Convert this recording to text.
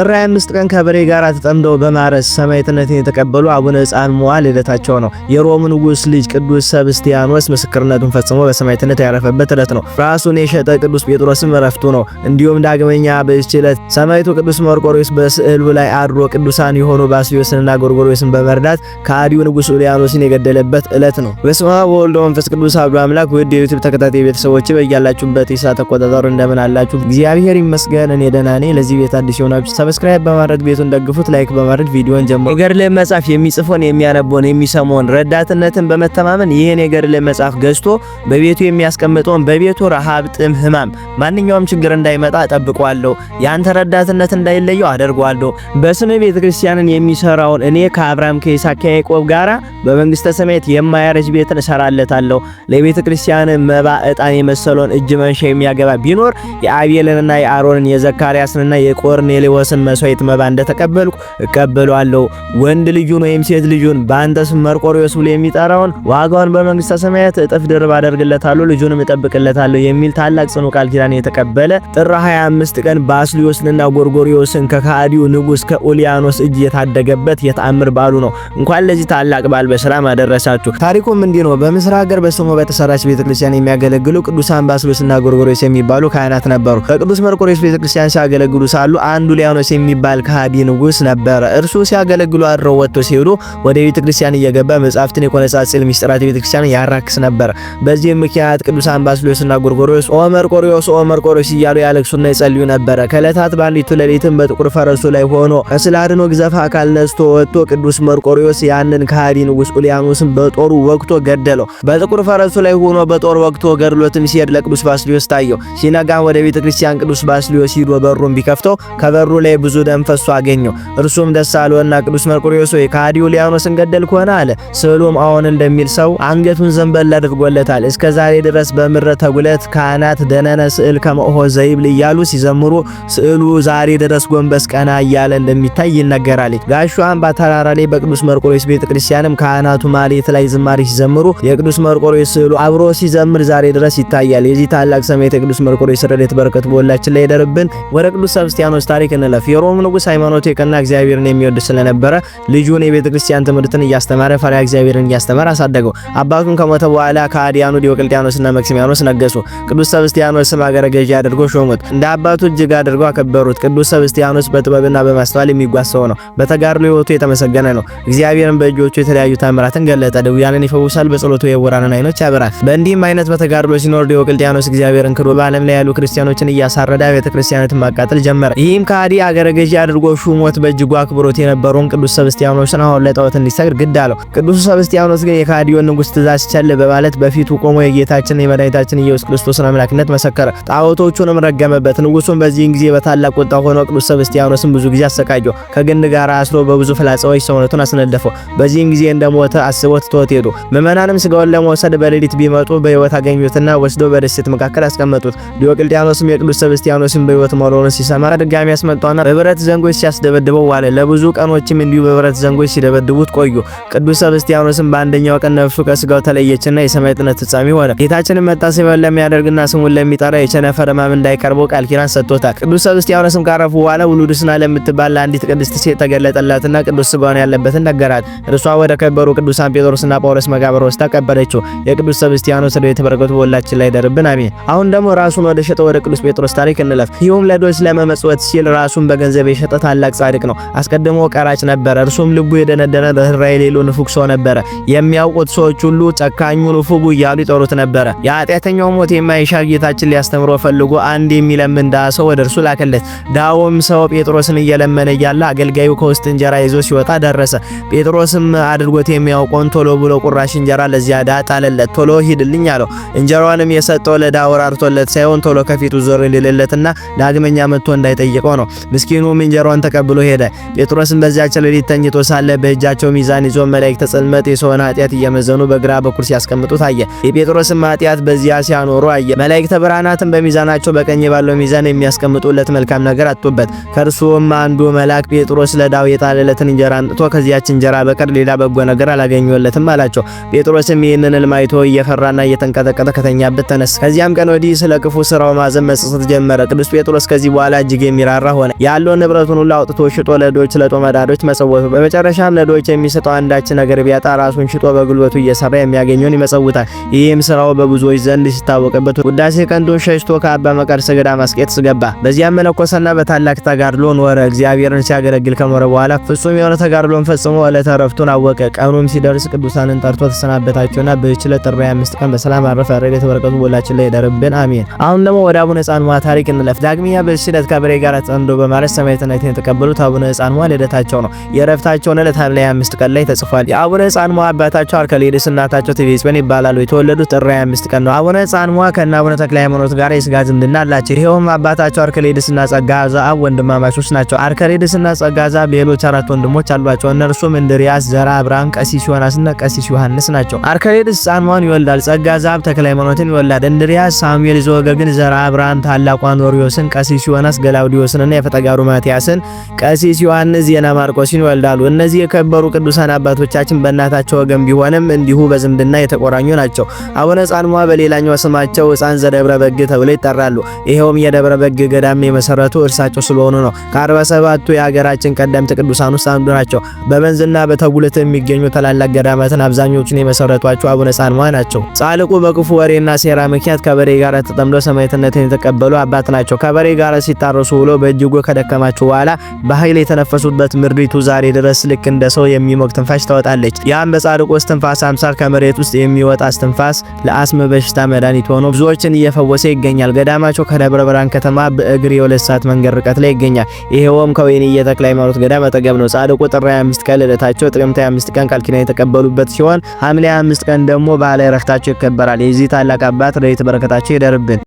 ጥር 25 ቀን ከበሬ ጋር ተጠምደው በማረስ ሰማዕትነትን የተቀበሉ አቡነ ሕፃን ሞዓ ልደታቸው ነው። የሮም ንጉስ ልጅ ቅዱስ ሰብስቲያኖስ ምስክርነቱን ፈጽሞ በሰማዕትነት ያረፈበት ዕለት ነው። ራሱን የሸጠ ቅዱስ ጴጥሮስም ዕረፍቱ ነው። እንዲሁም ዳግመኛ በዚህች ዕለት ሰማዕቱ ቅዱስ መርቆሬዎስ በስዕሉ ላይ አድሮ ቅዱሳን የሆኑ ባስልዮስንና ጎርጎርዮስን በመርዳት ከሃዲው ንጉስ ኡልያኖስን የገደለበት ዕለት ነው። በስመ አብ ወወልድ ወመንፈስ ቅዱስ አሐዱ አምላክ። ውድ የዩቲዩብ ተከታታይ ቤተሰቦች በያላችሁበት የሰዓት አቆጣጠር እንደምን አላችሁ? እግዚአብሔር ይመስገን እኔ ደህና ነኝ። ለዚህ ቤት አዲስ የሆናችሁ ሰብስክራይብ በማድረግ ቤቱን ደግፉት፣ ላይክ በማድረግ ቪዲዮን ጀምሩ። የገድል መጽሐፍ የሚጽፉን የሚያነቡን የሚሰሙን ረዳትነትን በመተማመን ይህን የገድል መጽሐፍ ገዝቶ በቤቱ የሚያስቀምጠውን በቤቱ ረሃብ፣ ጥም፣ ህማም ማንኛውም ችግር እንዳይመጣ እጠብቀዋለሁ። ያንተ ረዳትነት እንዳይለየው አደርገዋለሁ። በስመ ቤተክርስቲያንን የሚሰራውን እኔ ከአብርሃም ከይስሐቅ ከያዕቆብ ጋራ በመንግስተ ሰማያት የማያረጅ ቤትን እሰራለታለሁ። ለቤተክርስቲያን መባ ዕጣን የመሰለውን እጅ መንሻ የሚያገባ ቢኖር የአቤልንና የአሮንን የዘካርያስንና የቆርኔሌዎስን መስዋዕት መባ እንደተቀበልኩ እቀበለዋለሁ። ወንድ ልጁን ወይም ሴት ልጁን በአንተ ስም መርቆሬዎስ ብሎ የሚጠራውን ዋጋውን በመንግስተ ሰማያት እጥፍ ድርብ አደርግለታለሁ፣ ልጁንም እጠብቅለታለሁ የሚል ታላቅ ጽኑ ቃል ኪዳን የተቀበለ ጥር 25 ቀን ባስልዮስንና ጎርጎርዮስን ከካዲው ንጉስ ከኡልያኖስ እጅ የታደገበት የተአምር በዓሉ ነው። እንኳን ለዚህ ታላቅ በዓል በሰላም አደረሳችሁ። ታሪኩም እንዲህ ነው። በምስራቅ ሀገር በስሙ በተሰራች ቤተክርስቲያን የሚያገለግሉ ቅዱሳን ባስልዮስና ጎርጎርዮስ የሚባሉ ካህናት ነበሩ። ከቅዱስ መርቆሬዎስ ቤተክርስቲያን ሲያገለግሉ ሳሉ አንዱ ኡልያኖስ የሚባል ከሃዲ ንጉስ ነበረ። እርሱ ሲያገለግሉ አድረው ወጥቶ ሲሄዱ ወደ ቤተክርስቲያን እየገባ መጻሕፍትን የቆነጻጽል ሚስጥራት ቤተክርስቲያን ያራክስ ነበር። በዚህ ምክንያት ቅዱሳን ባስልዮስና ጎርጎርዮስ ኦ መርቆሬዎስ ኦ መርቆሬዎስ እያሉ ያለቅሱና ይጸልዩ ነበር። ከዕለታት በአንዲቱ ሌሊትም በጥቁር ፈረሱ ላይ ሆኖ ከስላድኖ ግዘፍ አካል ነስቶ ወጥቶ ቅዱስ መርቆሬዎስ ያንን ከሃዲ ንጉስ ኡልያኖስን በጦሩ ወግቶ ገደለው። በጥቁር ፈረሱ ላይ ሆኖ በጦር ወግቶ ገድሎትም ሲሄድ ለቅዱስ ባስልዮስ ታየው። ሲነጋ ወደ ቤተክርስቲያን ቅዱስ ባስልዮስ ሂዶ በሩን ቢከፍተው ከበሩ ላይ ብዙ ደም ፈሶ አገኘው። እርሱም ደስ አለውና ቅዱስ መርቆሬዎስ ወይ ከሃዲ ኡልያኖስን ገደልክ ሆነ አለ። ስዕሉም አሁን እንደሚል ሰው አንገቱን ዘንበል አድርጎለታል። እስከ ዛሬ ድረስ በምድረ ተጉለት ካህናት ደነነ ስዕል ከመሆ ዘይብል እያሉ ሲዘምሩ ስዕሉ ዛሬ ድረስ ጎንበስ ቀና እያለ እንደሚታይ ይነገራል። ጋሹ አምባ ተራራ ላይ በቅዱስ መርቆሬዎስ ቤተክርስቲያንም ካህናቱ ማሌት ላይ ዝማሬ ሲዘምሩ የቅዱስ መርቆሬዎስ ስዕሉ አብሮ ሲዘምር ዛሬ ድረስ ይታያል። የዚህ ታላቅ ሰማዕት የቅዱስ መርቆሬዎስ ረድኤት በረከቱ በሁላችን ላይ ይደርብን። ወደ ቅዱስ ሰብስቲያኖስ ታሪክ እንለፍ። የሮም ንጉስ ሃይማኖቱ የቀና እግዚአብሔርን የሚወድ ስለነበረ ልጁን የቤተክርስቲያን ትምህርትን እያስተማረ ፈሪሃ እግዚአብሔርን እያስተማረ አሳደገው። አባቱን ከሞተ በኋላ ከሃዲያኑ ዲዮቅልጥያኖስና መክሲሚያኖስ ነገሱ። ቅዱስ ሰብስቲያኖስም አገረ ገዢ አድርጎ ሾሙት። እንደ አባቱ እጅግ አድርገው አከበሩት። ቅዱስ ሰብስቲያኖስ በጥበብና በማስተዋል የሚጓዝ ሰው ነው። በተጋድሎ ሕይወቱ የተመሰገነ ነው። እግዚአብሔርን በእጆቹ የተለያዩ ተአምራትን ገለጠ። ድውያንን ይፈውሳል፣ በጸሎቱ የዕውራንን ዓይኖች ያበራል። በእንዲህም አይነት በተጋድሎ ሲኖር ዲዮቅልጥያኖስ እግዚአብሔርን ክዶ በዓለም ላይ ያሉ ክርስቲያኖችን እያሳረደ ቤተክርስቲያናትን ማቃጠል ጀመረ። ይህም ከሃዲ አገረ ገዢ አድርጎ ሹሞት በእጅጉ አክብሮት የነበረውን ቅዱስ ሰብስቲያኖስን አሁን ለጣዖት እንዲሰግድ ግድ አለው። ቅዱስ ሰብስቲያኖስ ግን የከሃዲውን ንጉስ ትእዛዝ ቸል በማለት በፊቱ ቆሞ የጌታችን የመድኃኒታችን ኢየሱስ ክርስቶስን አምላክነት መሰከረ። ጣዖቶቹንም ረገመበት። ንጉሱም በዚህን ጊዜ በታላቅ ቁጣ ሆኖ ቅዱስ ሰብስቲያኖስን ብዙ ጊዜ አሰቃየው። ከግንድ ጋር አስሮ በብዙ ፍላጻዎች ሰውነቱን አስነደፈው። በዚህን ጊዜ እንደሞተ አስቦት ትቶት ሄዱ። ምዕመናንም ስጋውን ለመውሰድ በሌሊት ቢመጡ በሕይወት አገኙትና ወስደው በደሴት መካከል አስቀመጡት። ዲዮቅልጥያኖስም የቅዱስ ሰብስቲያኖስን በሕይወት መኖሩን ሲሰማ ድጋሚ ያስመጣውና በብረት ዘንጎች ሲያስደበድበው ዋለ። ለብዙ ቀኖችም እንዲሁ በብረት ዘንጎች ሲደበድቡት ቆዩ። ቅዱስ ሰብስቲያኖስም በአንደኛው ቀን ነፍሱ ከስጋው ተለየችና የሰማዕትነት ፍጻሜ ሆነ። ጌታችንን መታሰቢያውን ለሚያደርግና ስሙን ለሚጠራ የቸነፈር ሕማም እንዳይቀርበው ቃል ኪዳን ሰጥቶታል። ቅዱስ ሰብስቲያኖስም ካረፉ በኋላ ውሉድስና ለምትባል ለአንዲት ቅድስት ሴት ተገለጠላትና ቅዱስ ስጋውን ያለበትን ነገራት። እርሷ ወደ ከበሩ ቅዱሳን ጴጥሮስና ጳውሎስ መቃብር ወስዳ ቀበረችው። የቅዱስ ሰብስቲያኖስ ረድኤት በረከቱ በሁላችን ላይ ይደርብን፣ አሜን። አሁን ደግሞ ራሱን ወደ ሸጠው ወደ ቅዱስ ጴጥሮስ ታሪክ እንለፍ። ይሁም ለዶች ለመመጽወት ሲል ራሱን በገንዘብ የሸጠ ታላቅ ጻድቅ ነው። አስቀድሞ ቀራጭ ነበር። እርሱም ልቡ የደነደነ ርኅራኄ የሌለው ንፉግ ሰው ነበረ። የሚያውቁት ሰዎች ሁሉ ጨካኙ ንፉጉ እያሉ ይጠሩት ነበረ። የኃጢአተኛው ሞት የማይሻ ጌታችን ሊያስተምረው ፈልጎ አንድ የሚለምን ድሃ ሰው ወደ እርሱ ላከለት። ድሃውም ሰው ጴጥሮስን እየለመነ እያለ አገልጋዩ ከውስጥ እንጀራ ይዞ ሲወጣ ደረሰ። ጴጥሮስም አድርጎት የሚያውቀውን ቶሎ ብሎ ቁራሽ እንጀራ ለዚያ ድሃ ጣለለት። ቶሎ ሂድልኝ አለው። እንጀራውንም የሰጠው ለድሃው ራርቶለት ሳይሆን ቶሎ ከፊቱ ዞር እንዲልለትና ዳግመኛ መጥቶ እንዳይጠይቀው ነው። ምስኪኑም እንጀራውን ተቀብሎ ሄደ። ጴጥሮስም በዚያች ሌሊት ተኝቶ ሳለ በእጃቸው ሚዛን ይዞ መላእክተ ጽልመት የሰውን ኃጢአት እየመዘኑ በግራ በኩል ሲያስቀምጡ ታየ። የጴጥሮስም ኃጢአት በዚያ ሲያኖሩ አየ። መላእክተ ብርሃናትም በሚዛናቸው በቀኝ ባለው ሚዛን የሚያስቀምጡለት መልካም ነገር አጡበት። ከእርሱም አንዱ መልአክ ጴጥሮስ ለድሃው የጣለለትን እንጀራ አንጥቶ ከዚያች እንጀራ በቀር ሌላ በጎ ነገር አላገኘለትም አላቸው። ጴጥሮስም ይህንን ሕልም አይቶ እየፈራና እየተንቀጠቀጠ ከተኛበት ተነሳ። ከዚያም ቀን ወዲህ ስለ ክፉ ስራው ማዘን መጸጸት ጀመረ። ቅዱስ ጴጥሮስ ከዚህ በኋላ እጅግ የሚራራ ሆነ። ያ ያለው ንብረቱን ሁሉ አውጥቶ ሽጦ ለድሆች ለጦም አዳሪዎች መጸወቱ። በመጨረሻም ለድሆች የሚሰጠው አንዳች ነገር ቢያጣ ራሱን ሽጦ በጉልበቱ እየሰራ የሚያገኘውን ይመጸውታል። ይህም ስራው በብዙዎች ዘንድ ሲታወቅበት ውዳሴ ከንቱን ሸሽቶ ከአባ መቃርስ ገዳም አስቄጥስ ገባ። በዚያም መነኮሰና በታላቅ ተጋድሎ ኖረ። እግዚአብሔርን ሲያገለግል ከኖረ በኋላ ፍጹም የሆነ ተጋድሎን ፈጽሞ ዕለተ ዕረፍቱን አወቀ። ቀኑም ሲደርስ ቅዱሳንን ጠርቶ ተሰናበታቸውና በችለት ጥር 25 ቀን በሰላም አረፈ። ረድኤተ በረከቱ በሁላችን ላይ ይደርብን አሜን። አሁን ደግሞ ወደ አቡነ ሕፃን ታሪክ እንለፍ። ዳግሚያ በዚህ ዕለት ከበሬ ጋር ተጸንዶ በማለት ሰማዕትነትን የተቀበሉት አቡነ ሕፃን ልደታቸው ነው። የዕረፍታቸውን ዕለት ሐምሌ 25 ቀን ላይ ተጽፏል። የአቡነ ሕፃን አባታቸው አርከሌድስ እናታቸው ቴቤስበን ይባላሉ። የተወለዱት ጥር 25 ቀን ነው። አቡነ ሕፃን ከእነ አቡነ ተክለ ሃይማኖት ጋር የሥጋ ዝምድና አላቸው። ይሄውም አባታቸው አርከሌድስና ጸጋ ዘአብ ወንድማማቾች ናቸው። አርከሌድስና ጸጋ ዘአብ ሌሎች 4 ወንድሞች አሏቸው። እነርሱም እንድርያስ፣ ዘራ አብርሃም፣ ቀሲስ ዮናስና ቀሲስ ዮሐንስ ናቸው። አርከሌድስ ሕፃን ይወልዳል። ጸጋ ዘአብ ተክለ ሃይማኖትን ይወልዳል። እንድርያስ ሳሙኤል ዘወገግን፣ ዘራ አብርሃም ታላቋን ኖሪዮስን፣ ቀሲስ ዮናስ ገላውዲዮስንና የፈጠጋሩ ማቲያስን፣ ቀሲስ ዮሐንስ ዜና ማርቆስን ይወልዳሉ። እነዚህ የከበሩ ቅዱሳን አባቶቻችን በእናታቸው ወገን ቢሆንም እንዲሁ በዝምድና የተቆራኙ ናቸው። አቡነ ሕፃን በሌላኛው ስማቸው ሕፃን ዘደብረ በግ ተብለው ይጠራሉ። ይሄውም የደብረ በግ ገዳም የመሰረቱ እርሳቸው ስለሆኑ ነው። ከ47ቱ የሀገራችን ቀደምት ቅዱሳን ውስጥ አንዱ ናቸው። በመንዝና በተጉልት የሚገኙ ታላላቅ ገዳማትን አብዛኞቹን የመሰረቷቸው አቡነ ሕፃን ናቸው። ጻድቁ በክፉ ወሬና ሴራ ምክንያት ከበሬ ጋር ተጠምደው ሰማዕትነትን የተቀበሉ አባት ናቸው። ከበሬ ጋር ሲታረሱ ውሎ በእጅጉ ከደከማቸው በኋላ በኃይል የተነፈሱበት ምድሪቱ ዛሬ ድረስ ልክ እንደ ሰው የሚሞቅ ትንፋሽ ታወጣለች። ያም በጻድቁ እስትንፋስ አምሳል ከመሬት ውስጥ የሚወጣ እስትንፋስ ለአስም በሽታ መድኃኒት ሆኖ ብዙዎችን እየፈወሰ ይገኛል። ገዳማቸው ከደብረ ብርሃን ከተማ በእግር የ2 ሰዓት መንገድ ርቀት ላይ ይገኛል። ይሄውም ከወይንዬ ተክለ ሃይማኖት ገዳም አጠገብ ነው። ጻድቁ ጥር 25 ቀን ልደታቸው፣ ጥቅምት 25 ቀን ቃል ኪዳን የተቀበሉበት ሲሆን ሐምሌ 25 ቀን ደግሞ በዓለ ዕረፍታቸው ይከበራል። የዚህ ታላቅ አባት ረድኤተ በረከታቸው ይደርብን።